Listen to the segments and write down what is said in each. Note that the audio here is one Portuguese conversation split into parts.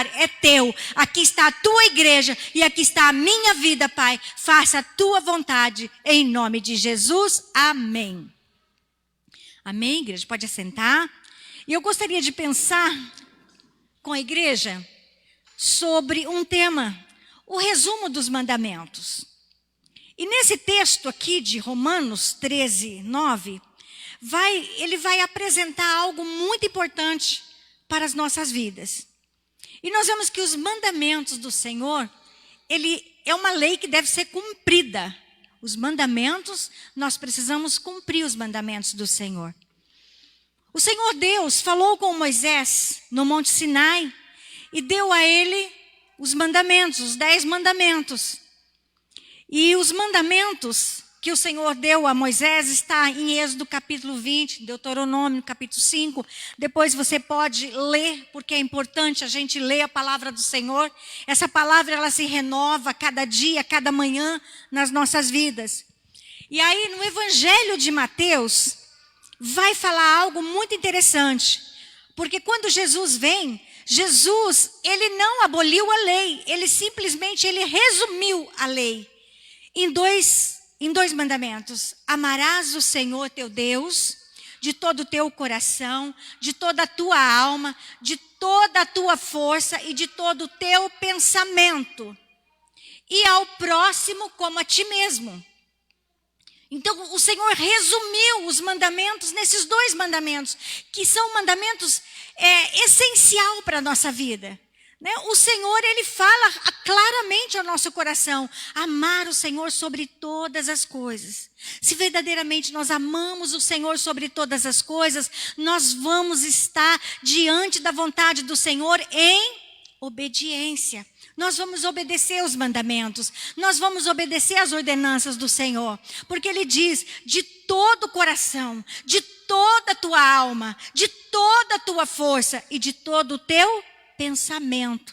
lugar é teu. Aqui está a tua igreja e aqui está a minha vida, Pai. Faça a tua vontade, em nome de Jesus. Amém. Amém, igreja? Pode assentar. E eu gostaria de pensar com a igreja sobre um tema, o resumo dos mandamentos. E nesse texto aqui de Romanos 13, 9, ele vai apresentar algo muito importante para as nossas vidas. E nós vemos que os mandamentos do Senhor, ele é uma lei que deve ser cumprida. Os mandamentos, nós precisamos cumprir os mandamentos do Senhor. O Senhor Deus falou com Moisés no Monte Sinai e deu a ele os mandamentos, os 10 mandamentos. E os mandamentos que o Senhor deu a Moisés está em Êxodo capítulo 20, Deuteronômio capítulo 5. Depois você pode ler, porque é importante a gente ler a palavra do Senhor. Essa palavra ela se renova cada dia, cada manhã nas nossas vidas. E aí no Evangelho de Mateus vai falar algo muito interessante. Porque quando Jesus vem, Jesus, ele não aboliu a lei, ele simplesmente resumiu a lei em dois mandamentos. Amarás o Senhor teu Deus de todo o teu coração, de toda a tua alma, de toda a tua força e de todo o teu pensamento. E ao próximo como a ti mesmo. Então o Senhor resumiu os mandamentos nesses 2 mandamentos, que são mandamentos essencial para a nossa vida. O Senhor, ele fala claramente ao nosso coração, amar o Senhor sobre todas as coisas. Se verdadeiramente nós amamos o Senhor sobre todas as coisas, nós vamos estar diante da vontade do Senhor em obediência. Nós vamos obedecer os mandamentos, nós vamos obedecer as ordenanças do Senhor. Porque ele diz, de todo o coração, de toda a tua alma, de toda a tua força e de todo o teu pensamento.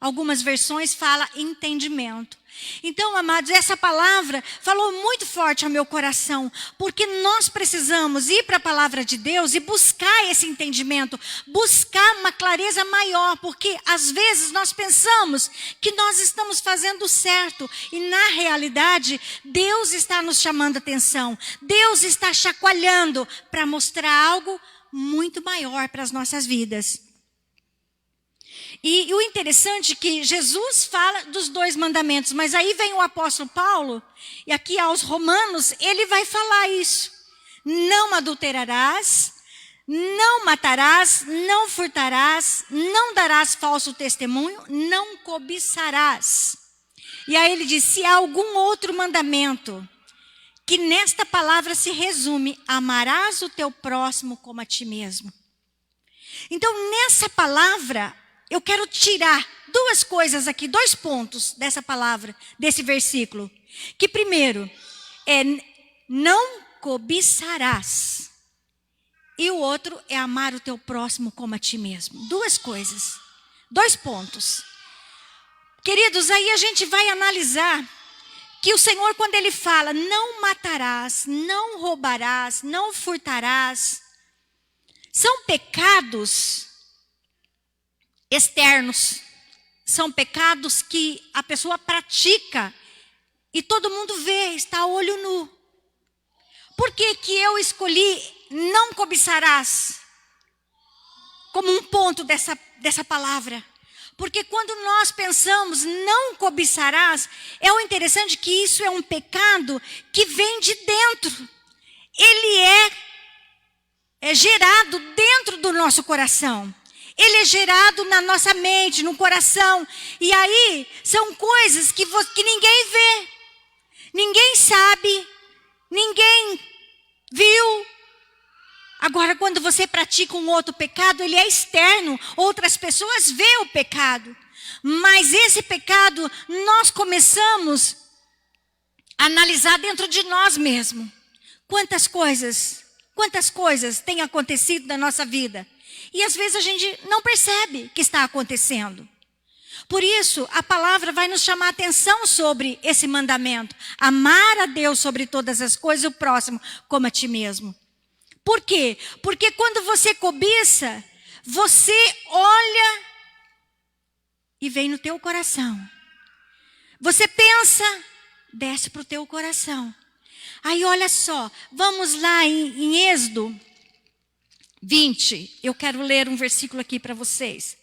Algumas versões falam entendimento. Então, amados, essa palavra falou muito forte ao meu coração, porque nós precisamos ir para a palavra de Deus e buscar esse entendimento, buscar uma clareza maior, porque às vezes nós pensamos que nós estamos fazendo certo e na realidade Deus está nos chamando a atenção, Deus está chacoalhando para mostrar algo muito maior para as nossas vidas. E o interessante é que Jesus fala dos 2 mandamentos, mas aí vem o apóstolo Paulo, e aqui aos Romanos, ele vai falar isso. Não adulterarás, não matarás, não furtarás, não darás falso testemunho, não cobiçarás. E aí ele diz, se há algum outro mandamento, que nesta palavra se resume, amarás o teu próximo como a ti mesmo. Então nessa palavra, eu quero tirar 2 coisas aqui, 2 pontos dessa palavra, desse versículo. Que primeiro é não cobiçarás. E o outro é amar o teu próximo como a ti mesmo. 2 coisas, 2 pontos. Queridos, aí a gente vai analisar que o Senhor, quando ele fala, não matarás, não roubarás, não furtarás, são pecados externos, são pecados que a pessoa pratica e todo mundo vê, está a olho nu. Por que que eu escolhi não cobiçarás como um ponto dessa palavra? Porque quando nós pensamos não cobiçarás, é o interessante que isso é um pecado que vem de dentro. Ele é gerado dentro do nosso coração. Ele é gerado na nossa mente, no coração. E aí, são coisas que ninguém vê. Ninguém sabe. Ninguém viu. Agora, quando você pratica um outro pecado, ele é externo. Outras pessoas veem o pecado. Mas esse pecado, nós começamos a analisar dentro de nós mesmos. Quantas coisas têm acontecido na nossa vida. E às vezes a gente não percebe que está acontecendo. Por isso, a palavra vai nos chamar a atenção sobre esse mandamento. Amar a Deus sobre todas as coisas e o próximo como a ti mesmo. Por quê? Porque quando você cobiça, você olha e vem no teu coração. Você pensa, desce para o teu coração. Aí olha só, vamos lá em Êxodo 20. Eu quero ler um versículo aqui para vocês.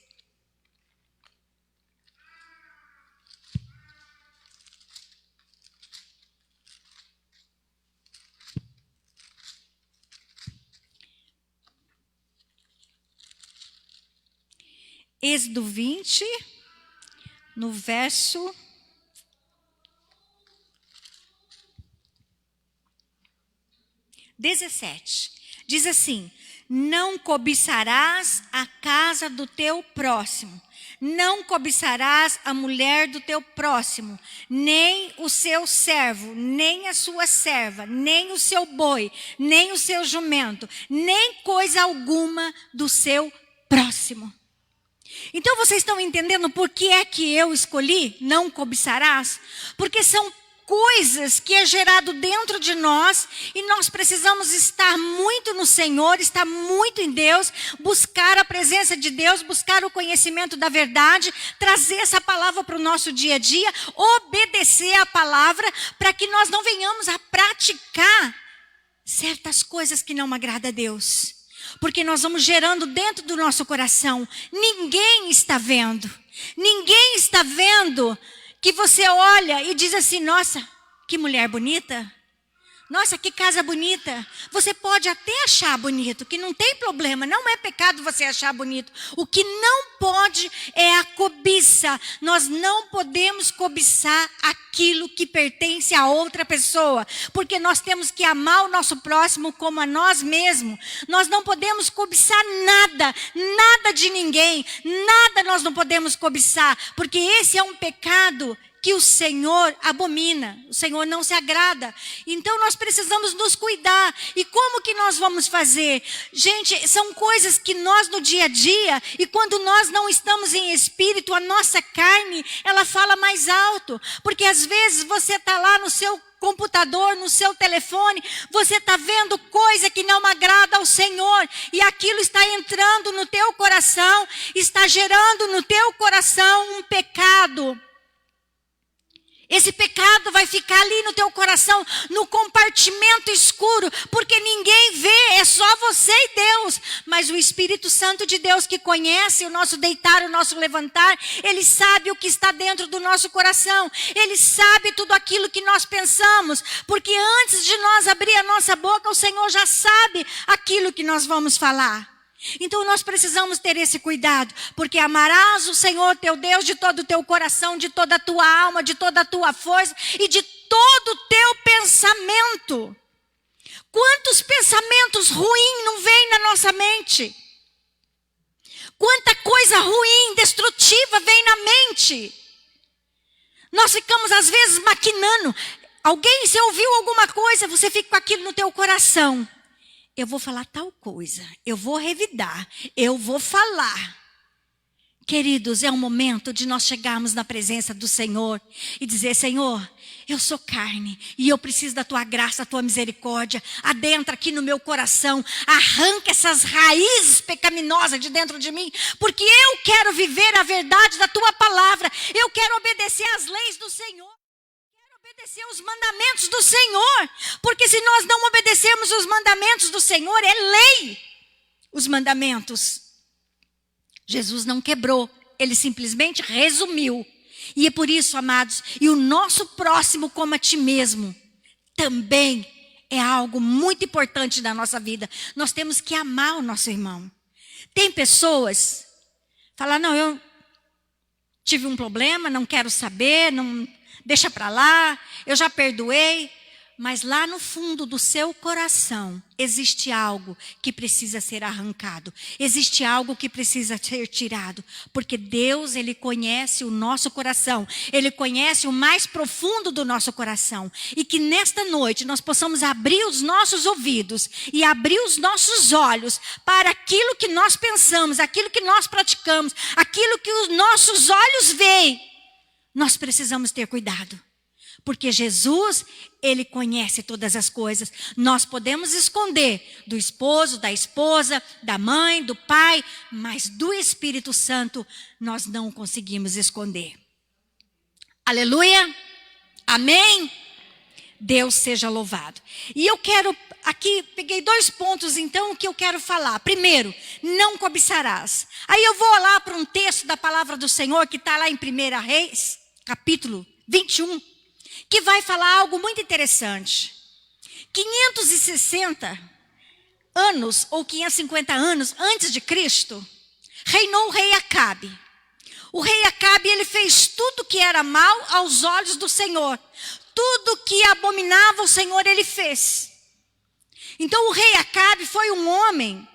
Êxodo 20, no verso 17. Diz assim: não cobiçarás a casa do teu próximo, não cobiçarás a mulher do teu próximo, nem o seu servo, nem a sua serva, nem o seu boi, nem o seu jumento, nem coisa alguma do seu próximo. Então vocês estão entendendo por que é que eu escolhi não cobiçarás? Porque são coisas que é gerado dentro de nós e nós precisamos estar muito no Senhor, estar muito em Deus, buscar a presença de Deus, buscar o conhecimento da verdade, trazer essa palavra para o nosso dia a dia, obedecer a palavra para que nós não venhamos a praticar certas coisas que não agradam a Deus. Porque nós vamos gerando dentro do nosso coração. Ninguém está vendo. Ninguém está vendo que você olha e diz assim: nossa, que mulher bonita. Nossa, que casa bonita. Você pode até achar bonito, que não tem problema. Não é pecado você achar bonito. O que não pode é a cobiça. Nós não podemos cobiçar aquilo que pertence a outra pessoa. Porque nós temos que amar o nosso próximo como a nós mesmos. Nós não podemos cobiçar nada. Nada de ninguém. Nada nós não podemos cobiçar. Porque esse é um pecado que o Senhor abomina, o Senhor não se agrada. Então nós precisamos nos cuidar. E como que nós vamos fazer? Gente, são coisas que nós no dia a dia, e quando nós não estamos em espírito, a nossa carne, ela fala mais alto. Porque às vezes você está lá no seu computador, no seu telefone, você está vendo coisa que não agrada ao Senhor, e aquilo está entrando no teu coração, está gerando no teu coração um pecado. Esse pecado vai ficar ali no teu coração, no compartimento escuro, porque ninguém vê, é só você e Deus. Mas o Espírito Santo de Deus, que conhece o nosso deitar, o nosso levantar, ele sabe o que está dentro do nosso coração. Ele sabe tudo aquilo que nós pensamos, porque antes de nós abrir a nossa boca, o Senhor já sabe aquilo que nós vamos falar. Então nós precisamos ter esse cuidado, porque amarás o Senhor teu Deus de todo o teu coração, de toda a tua alma, de toda a tua força e de todo o teu pensamento. Quantos pensamentos ruins não vêm na nossa mente? Quanta coisa ruim, destrutiva vem na mente. Nós ficamos às vezes maquinando. Alguém, se ouviu alguma coisa, você fica com aquilo no teu coração. Eu vou falar tal coisa, eu vou revidar, eu vou falar. Queridos, é um momento de nós chegarmos na presença do Senhor e dizer: Senhor, eu sou carne e eu preciso da tua graça, da tua misericórdia. Adentra aqui no meu coração, arranca essas raízes pecaminosas de dentro de mim, porque eu quero viver a verdade da tua palavra, eu quero obedecer às leis do Senhor. Obedecer os mandamentos do Senhor, porque se nós não obedecermos os mandamentos do Senhor, é lei. Os mandamentos, Jesus não quebrou, ele simplesmente resumiu. E é por isso, amados, e o nosso próximo como a ti mesmo, também é algo muito importante na nossa vida. Nós temos que amar o nosso irmão. Tem pessoas que falam: não, eu tive um problema, não quero saber, não... deixa para lá, eu já perdoei. Mas lá no fundo do seu coração existe algo que precisa ser arrancado. Existe algo que precisa ser tirado. Porque Deus, ele conhece o nosso coração. Ele conhece o mais profundo do nosso coração. E que nesta noite nós possamos abrir os nossos ouvidos e abrir os nossos olhos para aquilo que nós pensamos, aquilo que nós praticamos, aquilo que os nossos olhos veem. Nós precisamos ter cuidado. Porque Jesus, ele conhece todas as coisas. Nós podemos esconder do esposo, da esposa, da mãe, do pai, mas do Espírito Santo nós não conseguimos esconder. Aleluia? Amém? Deus seja louvado. E eu quero, aqui, peguei 2 pontos então que eu quero falar. Primeiro, não cobiçarás. Aí eu vou lá para um texto da palavra do Senhor que está lá em 1 Reis, capítulo 21, que vai falar algo muito interessante. 560 anos, ou 550 anos antes de Cristo, reinou o rei Acabe. O rei Acabe, ele fez tudo que era mal aos olhos do Senhor. Tudo que abominava o Senhor, ele fez. Então o rei Acabe foi um homem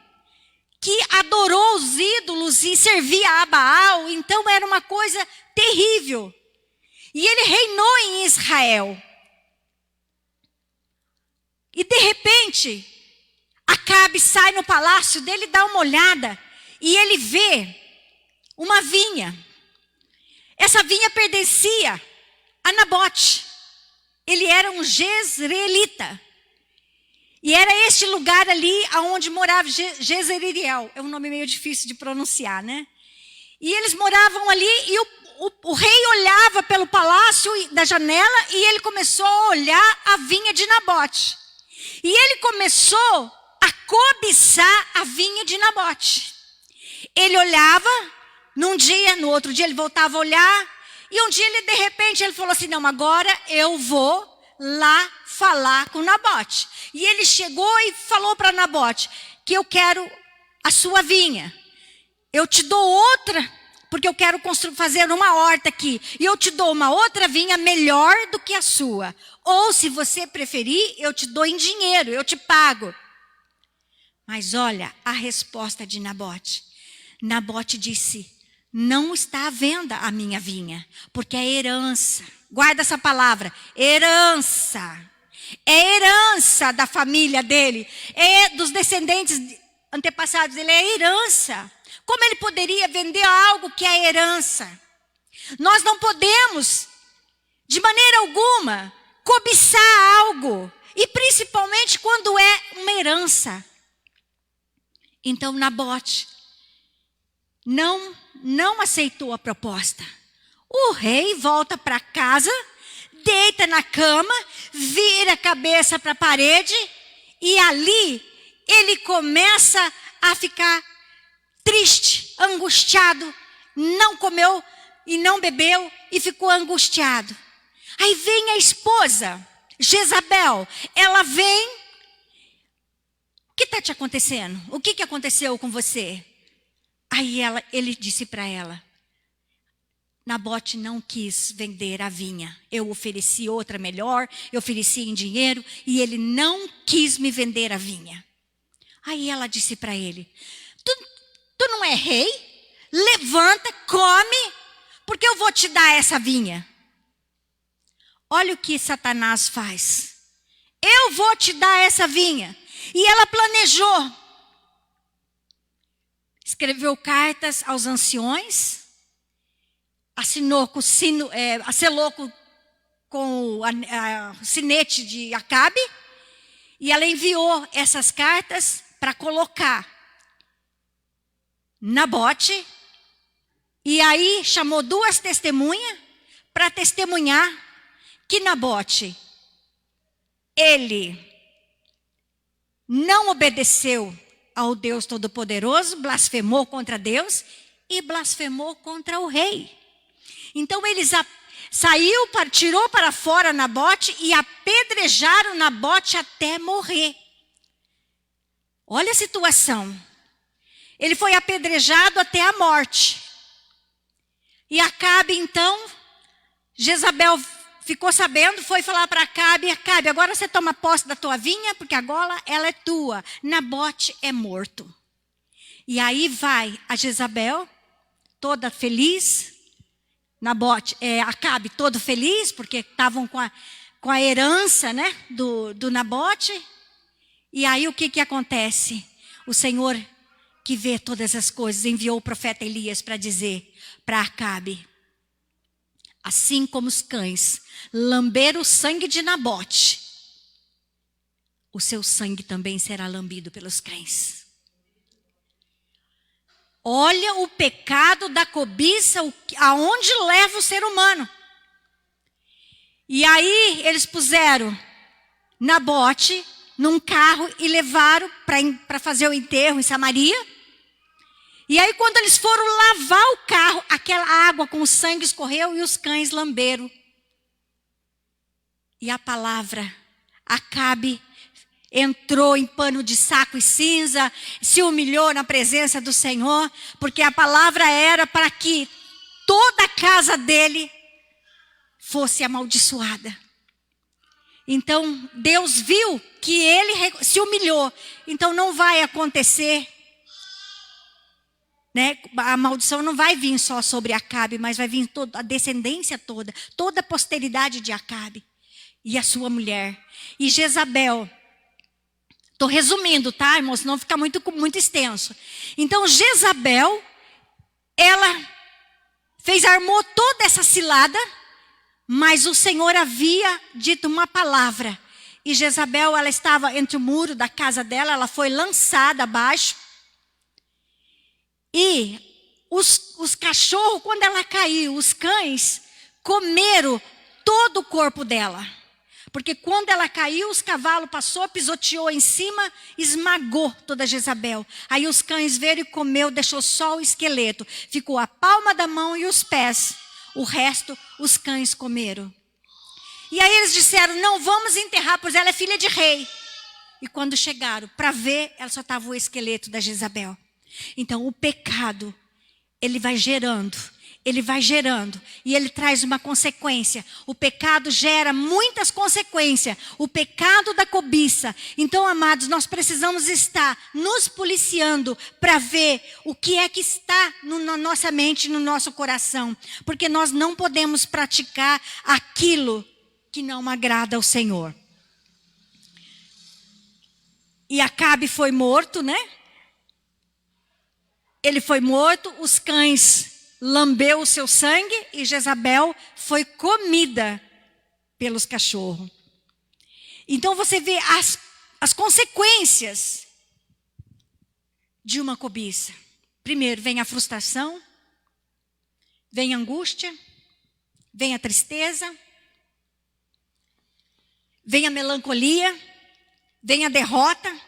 que adorou os ídolos e servia a Baal. Então era uma coisa terrível. E ele reinou em Israel. E de repente, Acabe sai no palácio dele, dá uma olhada, e ele vê uma vinha. Essa vinha pertencia a Nabote. Ele era um jezreelita. E era este lugar ali onde morava Jezreel. É um nome meio difícil de pronunciar, né? E eles moravam ali e o rei olhava pelo palácio da janela e ele começou a olhar a vinha de Nabote. E ele começou a cobiçar a vinha de Nabote. Ele olhava, num dia, no outro dia ele voltava a olhar. E um dia ele, de repente, ele falou assim, não, agora eu vou lá falar com Nabote. E ele chegou e falou para Nabote, que eu quero a sua vinha. Eu te dou outra, porque eu quero fazer uma horta aqui. E eu te dou uma outra vinha melhor do que a sua. Ou, se você preferir, eu te dou em dinheiro, eu te pago. Mas olha a resposta de Nabote. Nabote disse, não está à venda a minha vinha, porque é herança. Guarda essa palavra, herança. É herança da família dele, é dos descendentes antepassados dele, é herança. Como ele poderia vender algo que é herança? Nós não podemos, de maneira alguma, cobiçar algo, e principalmente quando é uma herança. Então Nabote não aceitou a proposta. O rei volta para casa, deita na cama, vira a cabeça para a parede e ali ele começa a ficar triste, angustiado, não comeu e não bebeu e ficou angustiado. Aí vem a esposa, Jezabel, ela vem, o que está te acontecendo? O que aconteceu com você? Aí ele disse para ela, Nabote não quis vender a vinha. Eu ofereci outra melhor, eu ofereci em dinheiro e ele não quis me vender a vinha. Aí ela disse para ele, tu não é rei? Levanta, come, porque eu vou te dar essa vinha. Olha o que Satanás faz. Eu vou te dar essa vinha. E ela planejou. Escreveu cartas aos anciões. Acelou com o sinete de Acabe. E ela enviou essas cartas para colocar Nabote. E aí chamou 2 testemunhas para testemunhar que Nabote, ele não obedeceu ao Deus Todo-Poderoso, blasfemou contra Deus e blasfemou contra o rei. Então eles tirou para fora Nabote e apedrejaram Nabote até morrer. Olha a situação. Ele foi apedrejado até a morte. E Acabe então, Jezabel ficou sabendo, foi falar para Acabe, Acabe, agora você toma posse da tua vinha, porque agora ela é tua. Nabote é morto. E aí vai a Jezabel, toda feliz, Acabe todo feliz, porque estavam com a herança, né, do Nabote. E aí o que acontece? O Senhor, que vê todas as coisas, enviou o profeta Elias para dizer para Acabe, assim como os cães lamberam o sangue de Nabote, o seu sangue também será lambido pelos cães. Olha o pecado da cobiça, aonde leva o ser humano. E aí eles puseram Nabote num carro e levaram para fazer o enterro em Samaria. E aí quando eles foram lavar o carro, aquela água com o sangue escorreu e os cães lamberam. E a palavra, Acabe entrou em pano de saco e cinza, se humilhou na presença do Senhor, porque a palavra era para que toda a casa dele fosse amaldiçoada. Então Deus viu que ele se humilhou, então não vai acontecer, né? A maldição não vai vir só sobre Acabe, mas vai vir toda a descendência toda a posteridade de Acabe e a sua mulher. E Jezabel, estou resumindo, tá, irmãos? Senão fica muito extenso. Então Jezabel, ela armou toda essa cilada, mas o Senhor havia dito uma palavra. E Jezabel, ela estava entre o muro da casa dela, ela foi lançada abaixo. E os cachorros, quando ela caiu, os cães comeram todo o corpo dela. Porque quando ela caiu, os cavalos passou, pisoteou em cima, esmagou toda Jezabel. Aí os cães veram e comeu, deixou só o esqueleto. Ficou a palma da mão e os pés. O resto, os cães comeram. E aí eles disseram, não vamos enterrar, pois ela é filha de rei. E quando chegaram para ver, ela só estava o esqueleto da Jezabel. Então o pecado, ele vai gerando, e ele traz uma consequência. O pecado gera muitas consequências. O pecado da cobiça. Então, amados, nós precisamos estar nos policiando para ver o que é que está na nossa mente, no nosso coração. Porque nós não podemos praticar aquilo que não agrada ao Senhor. E Acabe foi morto, né? Ele foi morto, os cães lambeu o seu sangue e Jezabel foi comida pelos cachorros. Então você vê as consequências de uma cobiça. Primeiro vem a frustração, vem a angústia, vem a tristeza, vem a melancolia, vem a derrota,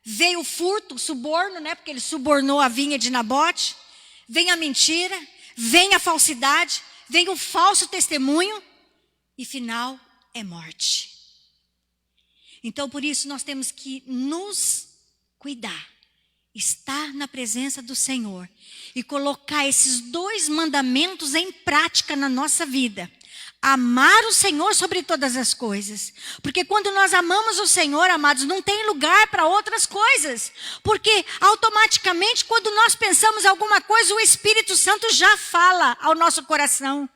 vem o furto, o suborno, né? Porque ele subornou a vinha de Nabote. Vem a mentira, vem a falsidade, vem o falso testemunho e final é morte. Então por isso nós temos que nos cuidar, estar na presença do Senhor e colocar esses 2 mandamentos em prática na nossa vida. Amar o Senhor sobre todas as coisas. Porque quando nós amamos o Senhor, amados, não tem lugar para outras coisas. Porque automaticamente, quando nós pensamos alguma coisa, o Espírito Santo já fala ao nosso coração.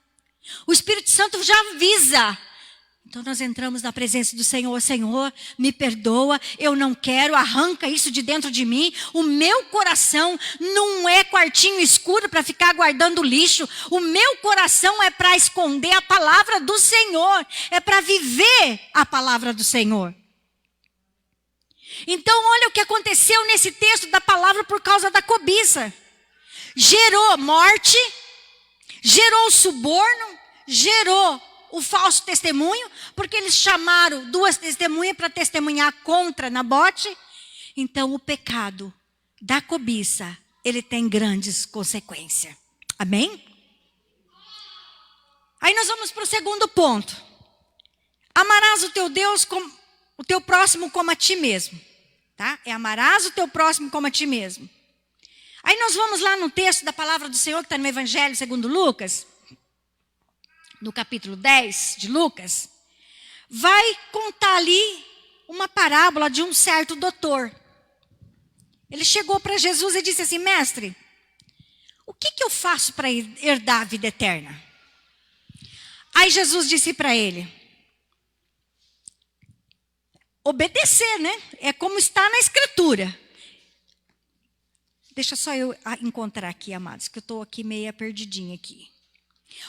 O Espírito Santo já avisa. Então nós entramos na presença do Senhor. Senhor, me perdoa, eu não quero, arranca isso de dentro de mim. O meu coração não é quartinho escuro para ficar guardando lixo. O meu coração é para esconder a palavra do Senhor. É para viver a palavra do Senhor. Então olha o que aconteceu nesse texto da palavra por causa da cobiça. Gerou morte, gerou suborno, gerou o falso testemunho, porque eles chamaram 2 testemunhas para testemunhar contra Nabote. Então o pecado da cobiça, ele tem grandes consequências. Amém? Aí nós vamos para o segundo ponto. Amarás o teu Deus, o teu próximo como a ti mesmo. Tá? Amarás o teu próximo como a ti mesmo. Aí nós vamos lá no texto da palavra do Senhor, que está no Evangelho segundo Lucas. No capítulo 10 de Lucas, vai contar ali uma parábola de um certo doutor. Ele chegou para Jesus e disse assim, mestre, o que eu faço para herdar a vida eterna? Aí Jesus disse para ele, obedecer, né? É como está na Escritura. Deixa só eu encontrar aqui, amados, que eu estou aqui meia perdidinha aqui.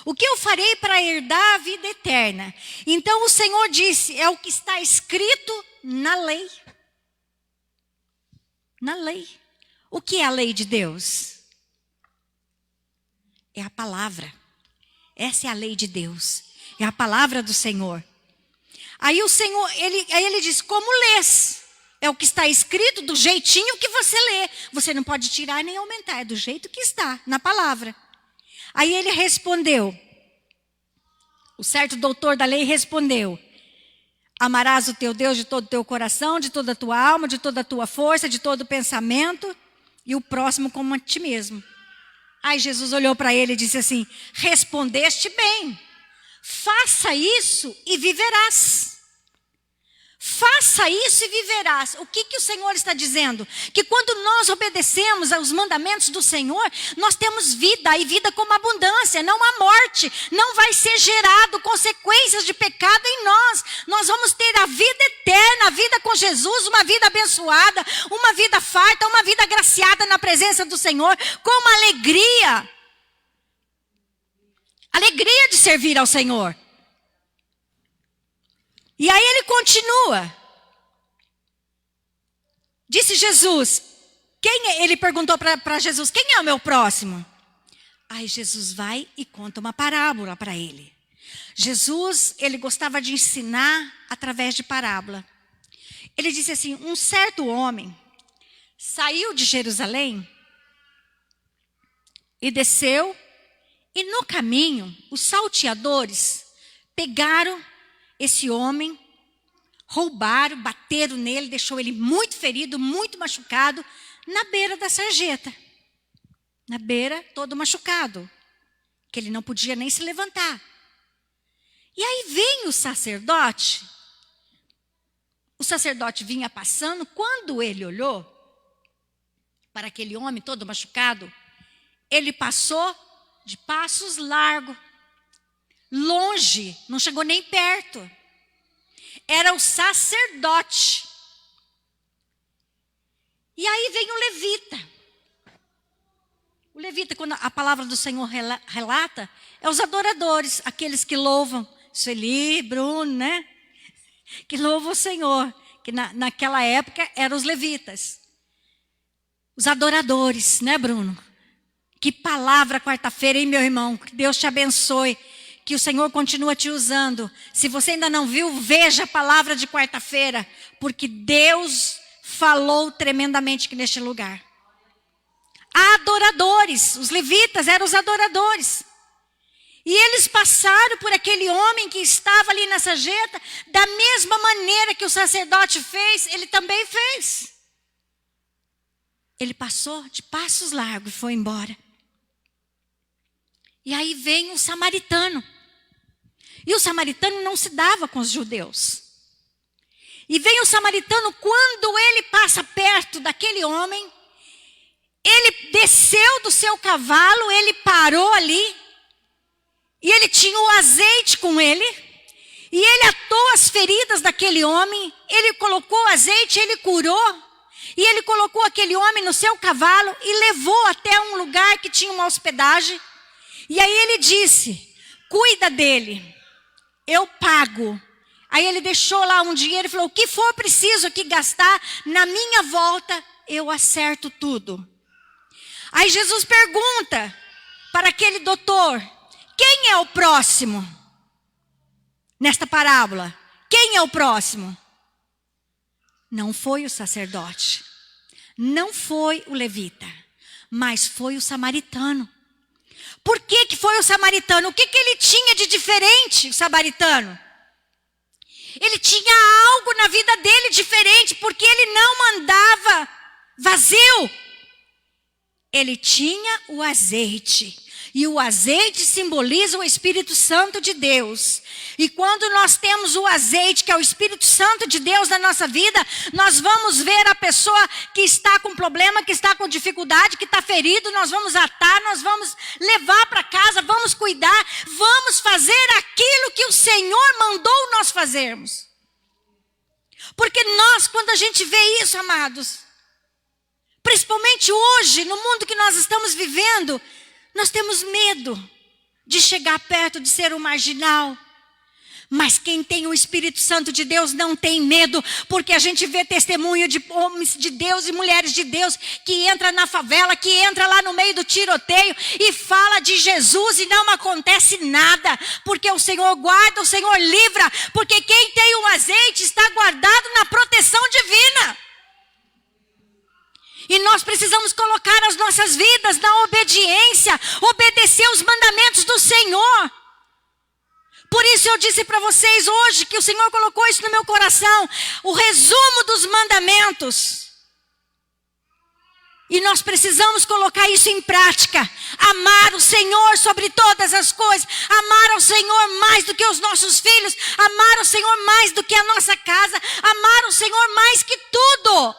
O que eu farei para herdar a vida eterna? Então o Senhor disse, é o que está escrito na lei. Na lei. O que é a lei de Deus? É a palavra. Essa é a lei de Deus. É a palavra do Senhor. Aí o Senhor, ele diz, como lês? É o que está escrito do jeitinho que você lê. Você não pode tirar nem aumentar, é do jeito que está, na palavra. Aí ele respondeu, o certo doutor da lei respondeu, amarás o teu Deus de todo o teu coração, de toda a tua alma, de toda a tua força, de todo o pensamento, e o próximo como a ti mesmo. Aí Jesus olhou para ele e disse assim, respondeste bem, faça isso e viverás. Faça isso e viverás. O que o Senhor está dizendo? Que quando nós obedecemos aos mandamentos do Senhor, nós temos vida, e vida como abundância, não há morte. Não vai ser gerado consequências de pecado em nós. Nós vamos ter a vida eterna, a vida com Jesus, uma vida abençoada, uma vida farta, uma vida agraciada na presença do Senhor, com uma alegria. Alegria de servir ao Senhor. E aí ele continua. Disse Jesus, ele perguntou para Jesus, quem é o meu próximo? Aí Jesus vai e conta uma parábola para ele. Jesus, ele gostava de ensinar através de parábola. Ele disse assim, um certo homem saiu de Jerusalém e desceu, e no caminho os salteadores pegaram esse homem, roubaram, bateram nele, deixou ele muito ferido, muito machucado, na beira da sarjeta. Na beira, todo machucado, que ele não podia nem se levantar. E aí vem o sacerdote vinha passando, quando ele olhou para aquele homem todo machucado, ele passou de passos largos, longe, não chegou nem perto. Era o sacerdote. E aí vem o levita. O levita, quando a palavra do Senhor relata, é os adoradores, aqueles que louvam, Sueli, Bruno, né? Que louvam o Senhor, que naquela época eram os levitas. Os adoradores, né, Bruno? Que palavra quarta-feira, hein, meu irmão? Que Deus te abençoe. Que o Senhor continua te usando. Se você ainda não viu, veja a palavra de quarta-feira. Porque Deus falou tremendamente aqui neste lugar. Adoradores. Os levitas eram os adoradores. E eles passaram por aquele homem que estava ali na sarjeta. Da mesma maneira que o sacerdote fez, ele também fez. Ele passou de passos largos e foi embora. E aí vem um samaritano. E o samaritano não se dava com os judeus. E vem o samaritano, quando ele passa perto daquele homem, ele desceu do seu cavalo, ele parou ali, e ele tinha o azeite com ele, e ele atou as feridas daquele homem, ele colocou o azeite, ele curou, e ele colocou aquele homem no seu cavalo e levou até um lugar que tinha uma hospedagem. E aí ele disse, cuida dele, eu pago. Aí ele deixou lá um dinheiro e falou, o que for preciso aqui gastar, na minha volta eu acerto tudo. Aí Jesus pergunta para aquele doutor, quem é o próximo? Nesta parábola, quem é o próximo? Não foi o sacerdote, não foi o levita, mas foi o samaritano. Por que foi o samaritano? O que ele tinha de diferente, o samaritano? Ele tinha algo na vida dele diferente, porque ele não andava vazio. Ele tinha o azeite. E o azeite simboliza o Espírito Santo de Deus. E quando nós temos o azeite, que é o Espírito Santo de Deus na nossa vida, nós vamos ver a pessoa que está com problema, que está com dificuldade, que está ferido, nós vamos atar, nós vamos levar para casa, vamos cuidar, vamos fazer aquilo que o Senhor mandou nós fazermos. Porque nós, quando a gente vê isso, amados, principalmente hoje, no mundo que nós estamos vivendo, nós temos medo de chegar perto de ser um marginal. Mas quem tem o Espírito Santo de Deus não tem medo, porque a gente vê testemunho de homens de Deus e mulheres de Deus que entra na favela, que entra lá no meio do tiroteio e fala de Jesus e não acontece nada, porque o Senhor guarda, o Senhor livra, porque quem tem o azeite está guardado na proteção divina. E nós precisamos colocar as nossas vidas na obediência, obedecer os mandamentos do Senhor. Por isso eu disse para vocês hoje que o Senhor colocou isso no meu coração, o resumo dos mandamentos. E nós precisamos colocar isso em prática. Amar o Senhor sobre todas as coisas. Amar ao Senhor mais do que os nossos filhos. Amar o Senhor mais do que a nossa casa. Amar o Senhor mais que tudo.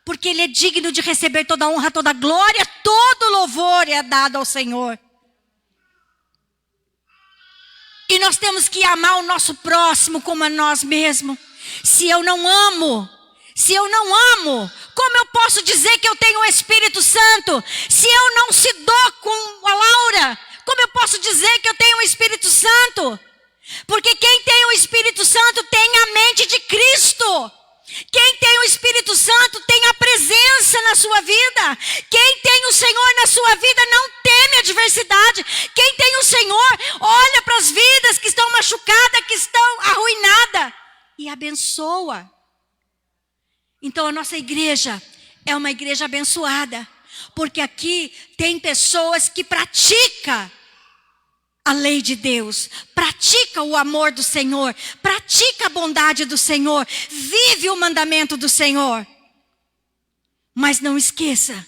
Porque Ele é digno de receber toda a honra, toda a glória, todo louvor é dado ao Senhor. E nós temos que amar o nosso próximo como a nós mesmos. Se eu não amo, como eu posso dizer que eu tenho o Espírito Santo? Se eu não se dou com a Laura, como eu posso dizer que eu tenho o Espírito Santo? Porque quem tem o Espírito Santo tem a mente de Cristo. Quem tem o Espírito Santo tem a presença na sua vida. Quem tem o Senhor na sua vida não teme a adversidade. Quem tem o Senhor olha para as vidas que estão machucadas, que estão arruinadas e abençoa. Então a nossa igreja é uma igreja abençoada, porque aqui tem pessoas que praticam a lei de Deus, pratica o amor do Senhor, pratica a bondade do Senhor, vive o mandamento do Senhor. Mas não esqueça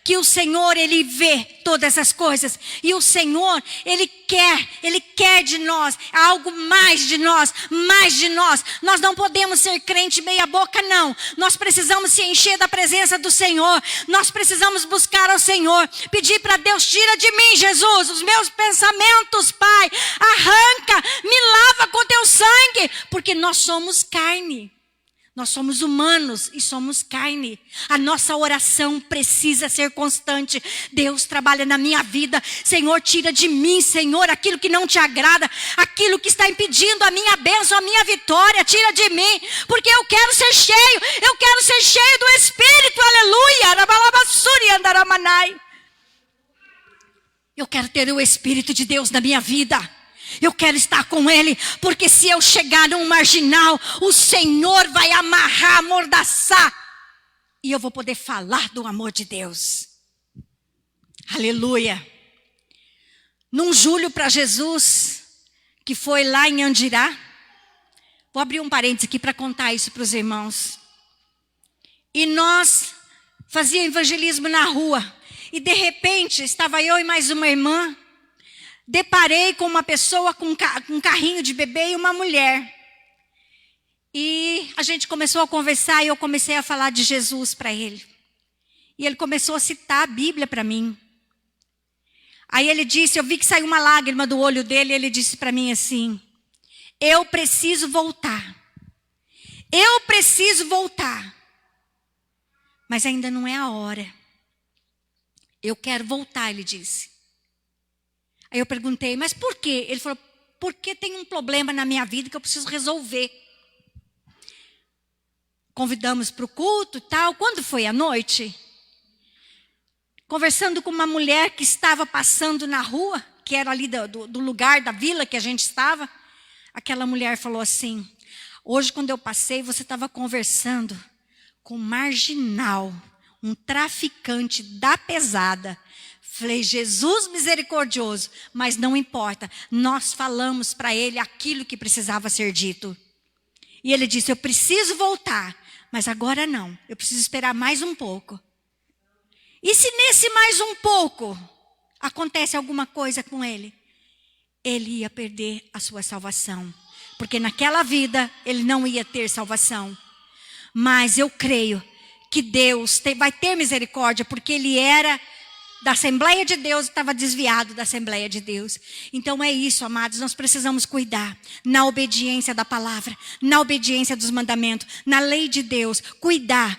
que o Senhor, Ele vê todas as coisas. E o Senhor, Ele quer de nós algo mais de nós, mais de nós. Nós não podemos ser crente meia boca, não. Nós precisamos se encher da presença do Senhor. Nós precisamos buscar ao Senhor, pedir para Deus, tira de mim, Jesus, os meus pensamentos, Pai. Arranca, me lava com teu sangue, porque nós somos carne. Nós somos humanos e somos carne. A nossa oração precisa ser constante. Deus trabalha na minha vida. Senhor, tira de mim, Senhor, aquilo que não te agrada, aquilo que está impedindo a minha bênção, a minha vitória. Tira de mim, porque eu quero ser cheio do Espírito, aleluia. Eu quero ter o Espírito de Deus na minha vida. Eu quero estar com Ele, porque se eu chegar num marginal, o Senhor vai amarrar, amordaçar, e eu vou poder falar do amor de Deus. Aleluia. Num julho para Jesus, que foi lá em Andirá, vou abrir um parênteses aqui para contar isso para os irmãos. E nós fazíamos evangelismo na rua, e de repente estava eu e mais uma irmã, deparei com uma pessoa com um carrinho de bebê e uma mulher. E a gente começou a conversar e eu comecei a falar de Jesus para ele. E ele começou a citar a Bíblia para mim. Aí ele disse, eu vi que saiu uma lágrima do olho dele, e ele disse para mim assim, eu preciso voltar. Eu preciso voltar. Mas ainda não é a hora. Eu quero voltar, ele disse. Aí eu perguntei, mas por quê? Ele falou, porque tem um problema na minha vida que eu preciso resolver. Convidamos para o culto e tal. Quando foi à noite, conversando com uma mulher que estava passando na rua, que era ali do lugar da vila que a gente estava, aquela mulher falou assim, hoje quando eu passei, você estava conversando com um marginal, um traficante da pesada. Falei, Jesus misericordioso, mas não importa, nós falamos para ele aquilo que precisava ser dito. E ele disse, eu preciso voltar, mas agora não, eu preciso esperar mais um pouco. E se nesse mais um pouco acontece alguma coisa com ele? Ele ia perder a sua salvação, porque naquela vida ele não ia ter salvação. Mas eu creio que Deus vai ter misericórdia, porque ele era da Assembleia de Deus, estava desviado da Assembleia de Deus. Então é isso, amados, nós precisamos cuidar na obediência da palavra, na obediência dos mandamentos, na lei de Deus. Cuida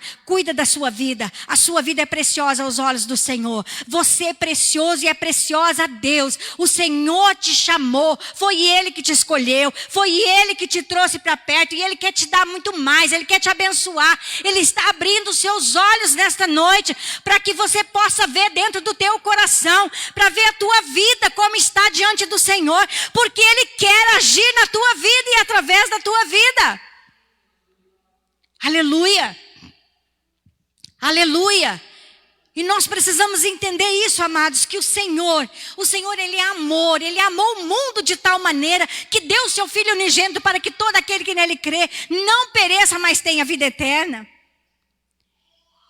da sua vida. A sua vida é preciosa aos olhos do Senhor. Você é precioso e é preciosa a Deus. O Senhor te chamou, foi Ele que te escolheu, foi Ele que te trouxe para perto, e Ele quer te dar muito mais, Ele quer te abençoar. Ele está abrindo os seus olhos nesta noite, para que você possa ver dentro do teu coração, para ver a tua vida como está diante do Senhor, porque Ele quer agir na tua vida e através da tua vida. Aleluia, aleluia. E nós precisamos entender isso, amados, que o Senhor, Ele é amor. Ele amou o mundo de tal maneira que deu o seu Filho unigênito para que todo aquele que nele crê não pereça, mas tenha vida eterna.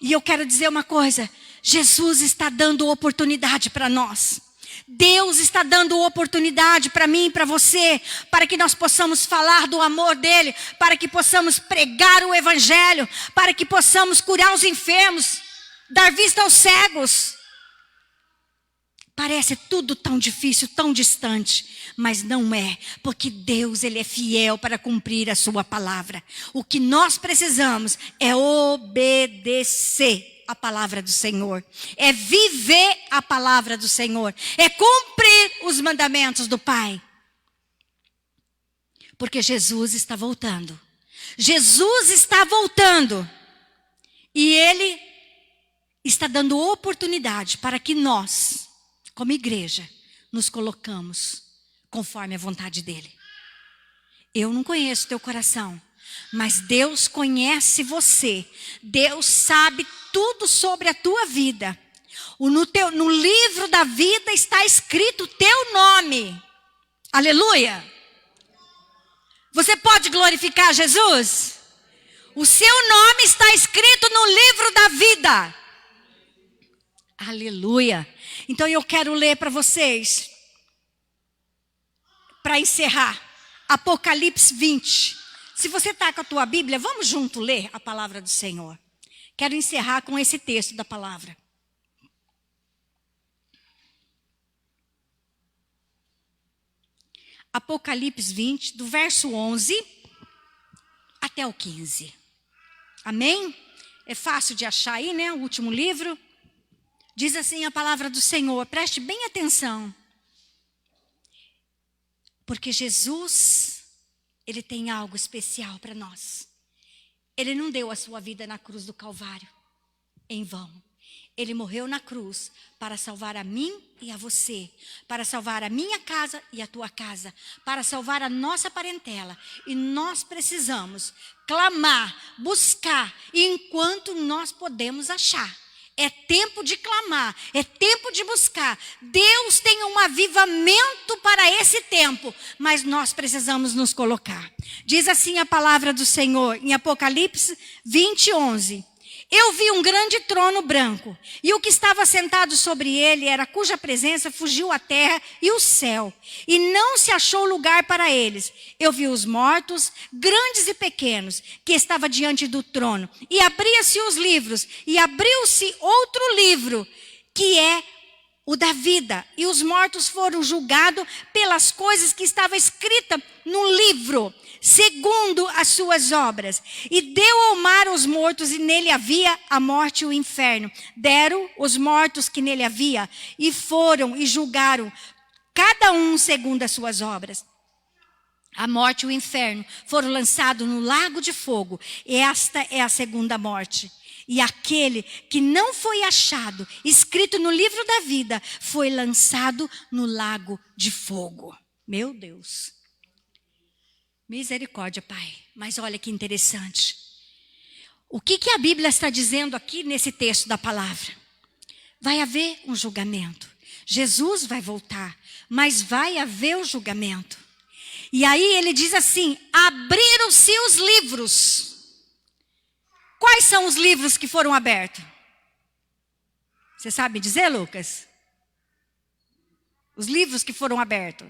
E eu quero dizer uma coisa, Jesus está dando oportunidade para nós. Deus está dando oportunidade para mim e para você, para que nós possamos falar do amor dele, para que possamos pregar o evangelho, para que possamos curar os enfermos, dar vista aos cegos. Parece tudo tão difícil, tão distante, mas não é, porque Deus, Ele é fiel para cumprir a sua palavra. O que nós precisamos é obedecer a palavra do Senhor, é viver a palavra do Senhor, é cumprir os mandamentos do Pai. Porque Jesus está voltando. Jesus está voltando. E Ele está dando oportunidade para que nós, como igreja, nos colocamos conforme a vontade dEle. Eu não conheço teu coração, mas Deus conhece você. Deus sabe tudo sobre a tua vida. No livro da vida está escrito o teu nome. Aleluia! Você pode glorificar Jesus? O seu nome está escrito no livro da vida. Aleluia! Então eu quero ler para vocês, para encerrar, Apocalipse 20. Se você está com a tua Bíblia, vamos junto ler a palavra do Senhor. Quero encerrar com esse texto da palavra. Apocalipse 20, do verso 11 até o 15. Amém? É fácil de achar aí, né? O último livro. Diz assim a palavra do Senhor, preste bem atenção. Porque Jesus, Ele tem algo especial para nós. Ele não deu a sua vida na cruz do Calvário em vão. Ele morreu na cruz para salvar a mim e a você, para salvar a minha casa e a tua casa, para salvar a nossa parentela. E nós precisamos clamar, buscar, enquanto nós podemos achar. É tempo de clamar, é tempo de buscar. Deus tem um avivamento para esse tempo, mas nós precisamos nos colocar. Diz assim a palavra do Senhor em Apocalipse 20, 11. Eu vi um grande trono branco, e o que estava sentado sobre ele era cuja presença fugiu a terra e o céu, e não se achou lugar para eles. Eu vi os mortos, grandes e pequenos, que estava diante do trono, e abria-se os livros, e abriu-se outro livro, que é o da vida, e os mortos foram julgados pelas coisas que estavam escritas no livro, segundo as suas obras. E deu ao mar os mortos, e nele havia a morte e o inferno. Deram os mortos que nele havia, e foram e julgaram, cada um segundo as suas obras. A morte e o inferno foram lançados no lago de fogo. Esta é a segunda morte. E aquele que não foi achado, escrito no livro da vida, foi lançado no lago de fogo. Meu Deus. Misericórdia, Pai. Mas olha que interessante. O que a Bíblia está dizendo aqui nesse texto da palavra? Vai haver um julgamento. Jesus vai voltar, mas vai haver um julgamento. E aí ele diz assim, abriram-se os livros. Quais são os livros que foram abertos? Você sabe dizer, Lucas? Os livros que foram abertos.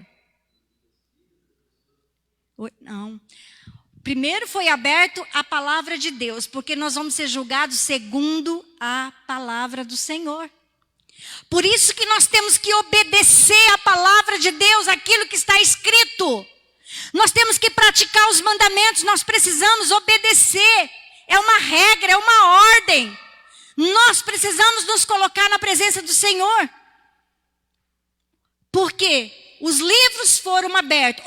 Não. Primeiro foi aberto a palavra de Deus, porque nós vamos ser julgados segundo a palavra do Senhor. Por isso que nós temos que obedecer a palavra de Deus, aquilo que está escrito. Nós temos que praticar os mandamentos, nós precisamos obedecer. É uma regra, é uma ordem. Nós precisamos nos colocar na presença do Senhor. Porque os livros foram abertos,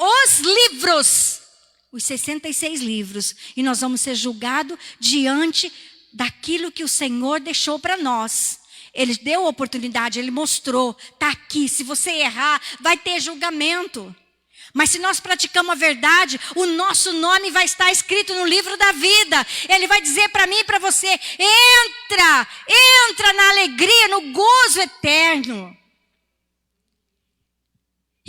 os 66 livros, e nós vamos ser julgados diante daquilo que o Senhor deixou para nós. Ele deu a oportunidade, Ele mostrou, está aqui, se você errar, vai ter julgamento. Mas se nós praticamos a verdade, o nosso nome vai estar escrito no livro da vida. Ele vai dizer para mim e para você, entra na alegria, no gozo eterno.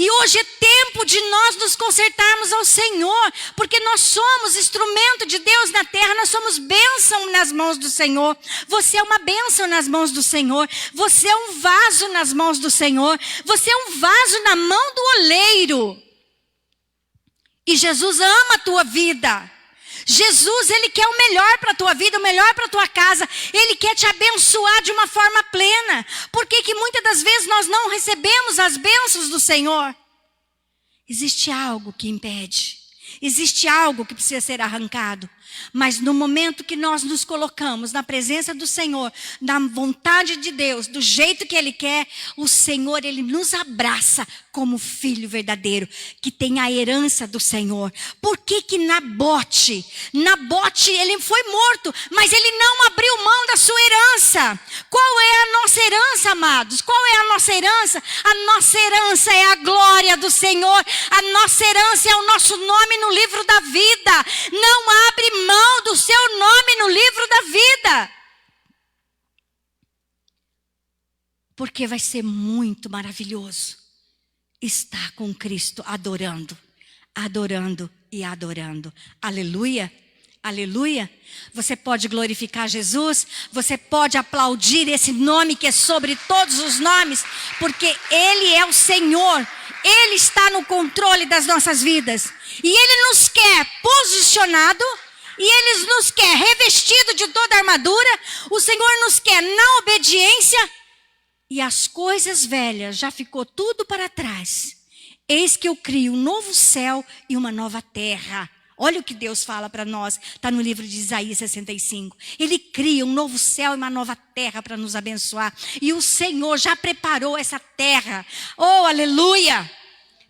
E hoje é tempo de nós nos consertarmos ao Senhor, porque nós somos instrumento de Deus na terra, nós somos bênção nas mãos do Senhor. Você é uma bênção nas mãos do Senhor, você é um vaso nas mãos do Senhor, você é um vaso na mão do oleiro. E Jesus ama a tua vida. Jesus, Ele quer o melhor para a tua vida, o melhor para a tua casa. Ele quer te abençoar de uma forma plena. Por que que muitas das vezes nós não recebemos as bênçãos do Senhor? Existe algo que impede. Existe algo que precisa ser arrancado. Mas no momento que nós nos colocamos na presença do Senhor, na vontade de Deus, do jeito que Ele quer, o Senhor, Ele nos abraça como filho verdadeiro, que tem a herança do Senhor. Por que que Nabote, ele foi morto, mas ele não abriu mão da sua herança. Qual é a nossa herança, amados? Qual é a nossa herança? A nossa herança é a glória do Senhor. A nossa herança é o nosso nome no livro da vida. Não abre mão do seu nome no livro da vida. Porque vai ser muito maravilhoso estar com Cristo adorando, adorando e adorando. Aleluia, aleluia. Você pode glorificar Jesus, você pode aplaudir esse nome que é sobre todos os nomes, porque Ele é o Senhor, Ele está no controle das nossas vidas. E Ele nos quer posicionado, e Ele nos quer revestido de toda a armadura. O Senhor nos quer na obediência. E as coisas velhas já ficou tudo para trás. Eis que eu crio um novo céu e uma nova terra. Olha o que Deus fala para nós. Está no livro de Isaías 65. Ele cria um novo céu e uma nova terra para nos abençoar. E o Senhor já preparou essa terra. Oh, aleluia!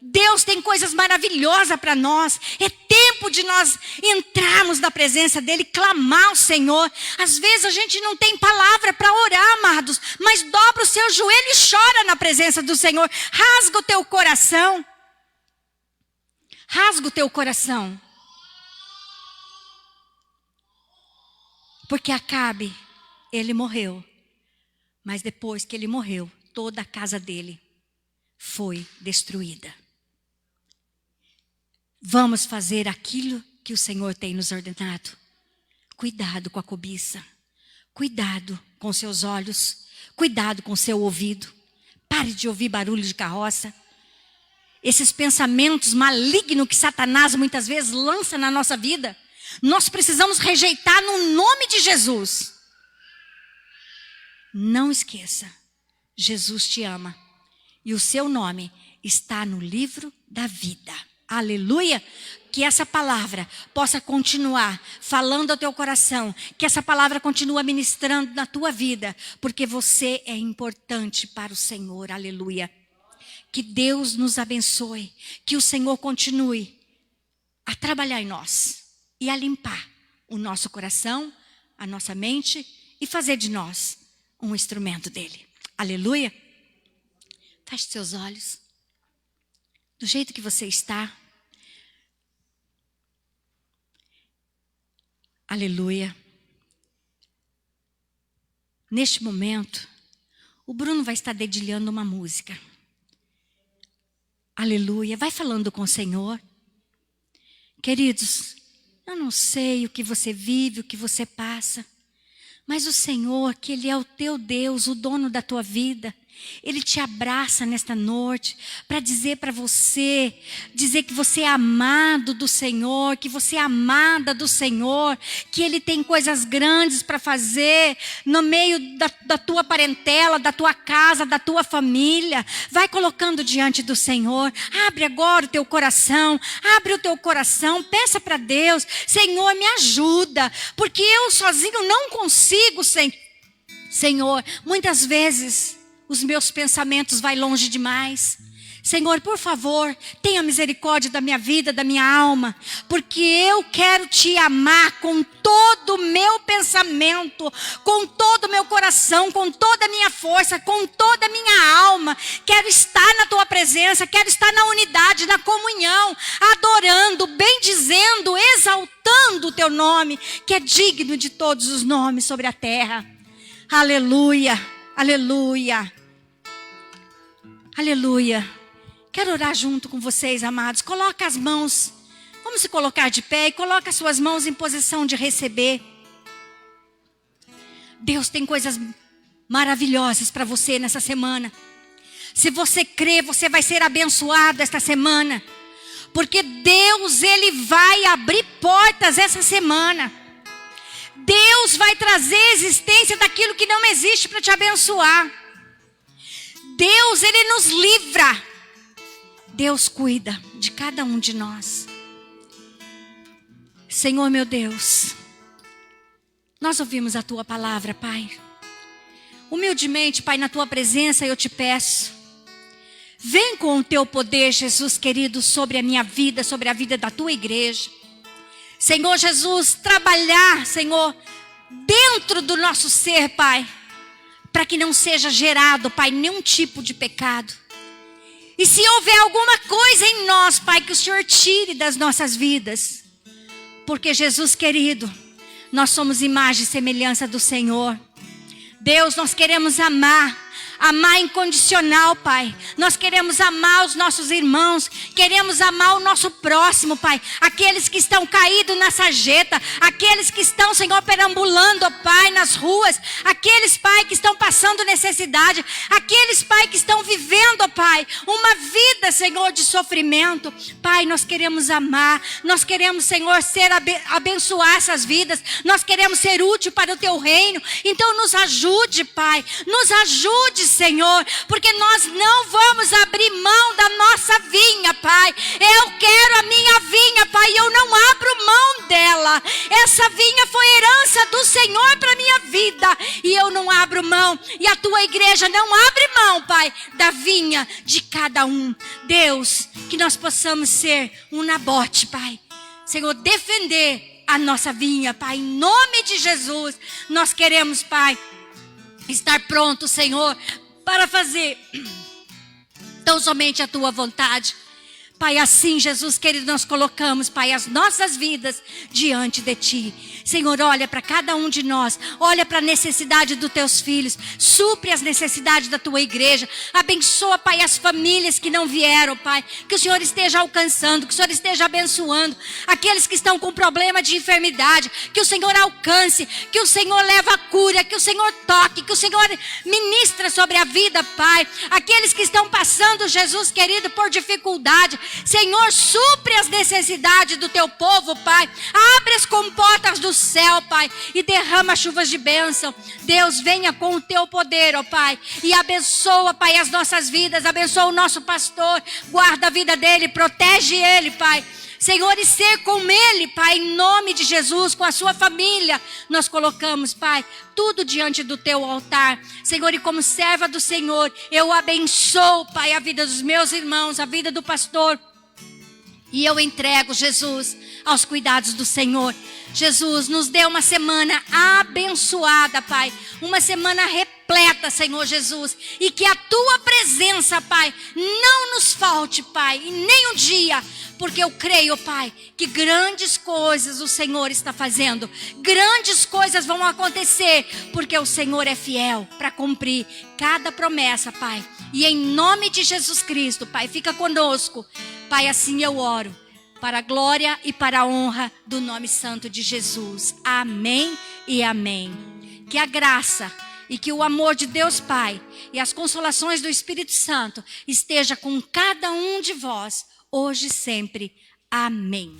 Deus tem coisas maravilhosas para nós. É tempo de nós entrarmos na presença dEle, clamar ao Senhor. Às vezes a gente não tem palavra para orar, amados, mas dobra o seu joelho e chora na presença do Senhor. Rasga o teu coração. Rasga o teu coração. Porque Acabe, ele morreu. Mas depois que ele morreu, toda a casa dele foi destruída. Vamos fazer aquilo que o Senhor tem nos ordenado. Cuidado com a cobiça. Cuidado com seus olhos. Cuidado com seu ouvido. Pare de ouvir barulho de carroça. Esses pensamentos malignos que Satanás muitas vezes lança na nossa vida, nós precisamos rejeitar no nome de Jesus. Não esqueça, Jesus te ama. E o seu nome está no livro da vida. Aleluia, que essa palavra possa continuar falando ao teu coração, que essa palavra continue ministrando na tua vida, porque você é importante para o Senhor, aleluia. Que Deus nos abençoe, que o Senhor continue a trabalhar em nós e a limpar o nosso coração, a nossa mente e fazer de nós um instrumento dele, aleluia. Feche seus olhos. Do jeito que você está. Aleluia. Neste momento, o Bruno vai estar dedilhando uma música. Aleluia. Vai falando com o Senhor. Queridos, eu não sei o que você vive, o que você passa, mas o Senhor, que Ele é o teu Deus, o dono da tua vida, Ele te abraça nesta noite para dizer para você, dizer que você é amado do Senhor, que você é amada do Senhor, que Ele tem coisas grandes para fazer no meio da tua parentela, da tua casa, da tua família. Vai colocando diante do Senhor. Abre agora o teu coração, peça para Deus: Senhor, me ajuda, porque eu sozinho não consigo, Senhor. Muitas vezes os meus pensamentos vão longe demais. Senhor, por favor, tenha misericórdia da minha vida, da minha alma, porque eu quero te amar com todo o meu pensamento, com todo o meu coração, com toda a minha força, com toda a minha alma. Quero estar na tua presença, quero estar na unidade, na comunhão, adorando, bendizendo, exaltando o teu nome, que é digno de todos os nomes sobre a terra. Aleluia, aleluia, aleluia. Quero orar junto com vocês, amados. Coloca as mãos, vamos se colocar de pé e coloca as suas mãos em posição de receber. Deus tem coisas maravilhosas para você nessa semana. Se você crê, você vai ser abençoado esta semana, porque Deus, Ele vai abrir portas essa semana. Deus vai trazer existência daquilo que não existe para te abençoar. Deus, Ele nos livra. Deus cuida de cada um de nós. Senhor meu Deus, nós ouvimos a Tua palavra, Pai. Humildemente, Pai, na Tua presença eu te peço. Vem com o Teu poder, Jesus querido, sobre a minha vida, sobre a vida da Tua igreja. Senhor Jesus, trabalhar, Senhor, dentro do nosso ser, Pai, para que não seja gerado, Pai, nenhum tipo de pecado. E se houver alguma coisa em nós, Pai, que o Senhor tire das nossas vidas. Porque, Jesus querido, nós somos imagem e semelhança do Senhor. Deus, nós queremos amar incondicional, Pai. Nós queremos amar os nossos irmãos, queremos amar o nosso próximo, Pai. Aqueles que estão caídos na sarjeta, aqueles que estão, Senhor, perambulando, ó Pai, nas ruas, aqueles, Pai, que estão passando necessidade, aqueles, Pai, que estão vivendo, ó Pai, uma vida, Senhor, de sofrimento. Pai, nós queremos amar, nós queremos, Senhor, abençoar essas vidas, nós queremos ser útil para o Teu reino. Então nos ajude, Pai, nos ajude, Senhor, porque nós não vamos abrir mão da nossa vinha, Pai. Eu quero a minha vinha, Pai, e eu não abro mão dela. Essa vinha foi herança do Senhor para minha vida, e eu não abro mão, e a Tua igreja não abre mão, Pai, da vinha de cada um. Deus, que nós possamos ser um Nabote, Pai. Senhor, defender a nossa vinha, Pai, em nome de Jesus. Nós queremos, Pai, estar pronto, Senhor, para fazer tão somente a Tua vontade. Pai, assim, Jesus querido, nós colocamos, Pai, as nossas vidas diante de Ti. Senhor, olha para cada um de nós, olha para a necessidade dos Teus filhos, supre as necessidades da Tua igreja, abençoa, Pai, as famílias que não vieram, Pai, que o Senhor esteja alcançando, que o Senhor esteja abençoando, aqueles que estão com problema de enfermidade, que o Senhor alcance, que o Senhor leve a cura, que o Senhor toque, que o Senhor ministra sobre a vida, Pai, aqueles que estão passando, Jesus querido, por dificuldade. Senhor, supre as necessidades do Teu povo, Pai. Abre as comportas do céu, Pai, e derrama chuvas de bênção. Deus, venha com o Teu poder, ó Pai, e abençoa, Pai, as nossas vidas. Abençoa o nosso pastor, guarda a vida dele, protege ele, Pai. Senhor, e ser com ele, Pai, em nome de Jesus, com a sua família. Nós colocamos, Pai, tudo diante do Teu altar. Senhor, e como serva do Senhor, eu abençoo, Pai, a vida dos meus irmãos, a vida do pastor. E eu entrego, Jesus, aos cuidados do Senhor. Jesus, nos dê uma semana abençoada, Pai. Uma semana repleta, Senhor Jesus. E que a Tua presença, Pai, não nos falte, Pai, em nenhum dia. Porque eu creio, Pai, que grandes coisas o Senhor está fazendo. Grandes coisas vão acontecer. Porque o Senhor é fiel para cumprir cada promessa, Pai. E em nome de Jesus Cristo, Pai, fica conosco. Pai, assim eu oro. Para a glória e para a honra do nome santo de Jesus. Amém e amém. Que a graça e que o amor de Deus Pai e as consolações do Espírito Santo esteja com cada um de vós, hoje e sempre. Amém.